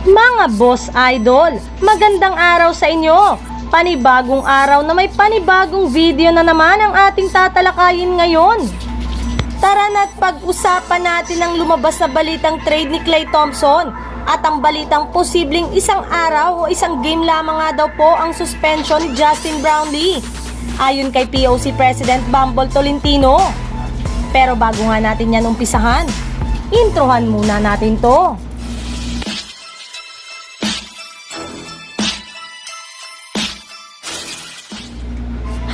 Mga boss idol, magandang araw sa inyo. Panibagong araw na may panibagong video na naman ang ating tatalakayin ngayon. Tara na't pag-usapan natin ang lumabas na balitang trade ni Klay Thompson at ang balitang posibleng isang araw o isang game lamang nga daw po ang suspension ni Justin Brownlee ayon kay POC President Bumble Tolentino. Pero bago nga natin yan umpisahan, introhan muna natin to.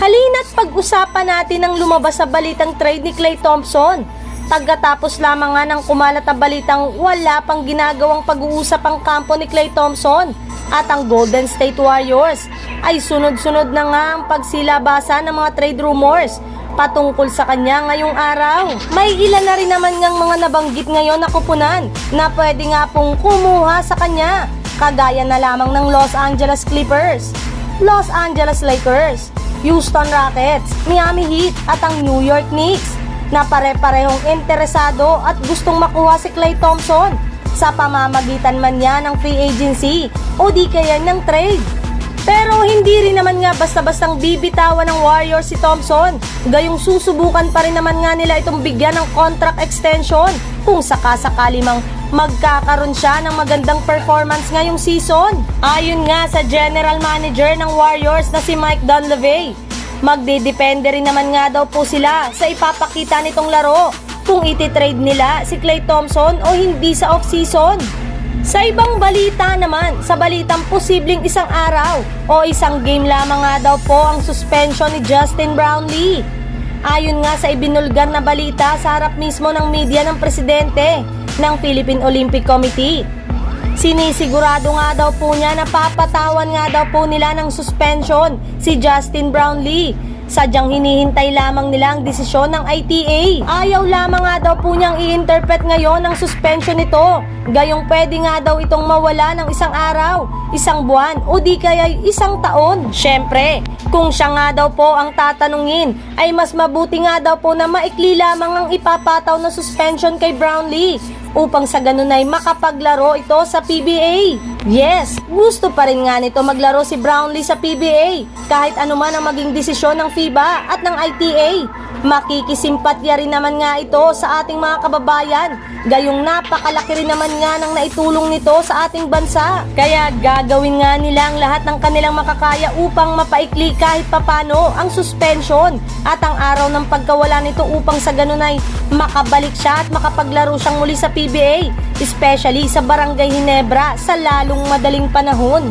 Halina't pag-usapan natin ang lumabas sa balitang trade ni Klay Thompson. Pagkatapos lamang nga ng kumalat na balitang wala pang ginagawang pag-uusap ang kampo ni Klay Thompson at ang Golden State Warriors, ay sunod-sunod na nga ang pagsilabasan ng mga trade rumors patungkol sa kanya ngayong araw. May ilan na rin naman ngang mga nabanggit ngayon na kupunan na pwede nga pong kumuha sa kanya, kagaya na lamang ng Los Angeles Clippers, Los Angeles Lakers, Houston Rockets, Miami Heat at ang New York Knicks na pare-parehong interesado at gustong makuha si Klay Thompson sa pamamagitan man niya ng free agency o di kaya ng trade. Pero hindi rin naman nga basta-bastang bibitawan ng Warriors si Thompson, gayong susubukan pa rin naman nga nila itong bigyan ng contract extension kung sakasakali mang magkakaroon siya ng magandang performance ngayong season. Ayon nga sa general manager ng Warriors na si Mike Dunleavy, magdedepende rin naman nga daw po sila sa ipapakita nitong laro kung ititrade nila si Klay Thompson o hindi sa off-season. Sa ibang balita naman, sa balitang posibleng isang araw o isang game lamang nga daw po ang suspension ni Justin Brownlee. Ayon nga sa ibinulgar na balita sa harap mismo ng media ng presidente ng Philippine Olympic Committee, sinisigurado nga daw po niya na papatawan nga daw po nila ng suspension si Justin Brownlee. Sadyang hinihintay lamang nila ang desisyon ng ITA. Ayaw lamang nga daw po niyang i-interpret ngayon ang suspension nito, gayong pwede nga daw itong mawala ng isang araw, isang buwan o di kaya isang taon. Syempre, kung siya nga daw po ang tatanungin, ay mas mabuti nga daw po na maikli lamang ang ipapataw na suspension kay Brownlee upang sa ganun ay makapaglaro ito sa PBA. Yes, gusto pa rin nga nito maglaro si Brownlee sa PBA kahit anuman ang maging desisyon ng FIBA at ng ITA. Makikisimpatya rin naman nga ito sa ating mga kababayan, gayong napakalaki rin naman nga ng naitulong nito sa ating bansa. Kaya gagawin nga nila ang lahat ng kanilang makakaya upang mapaikli kahit papano ang suspension at ang araw ng pagkawala nito upang sa ganun ay makabalik siya at makapaglaro siyang muli sa PBA, especially sa Barangay Ginebra sa lalong madaling panahon.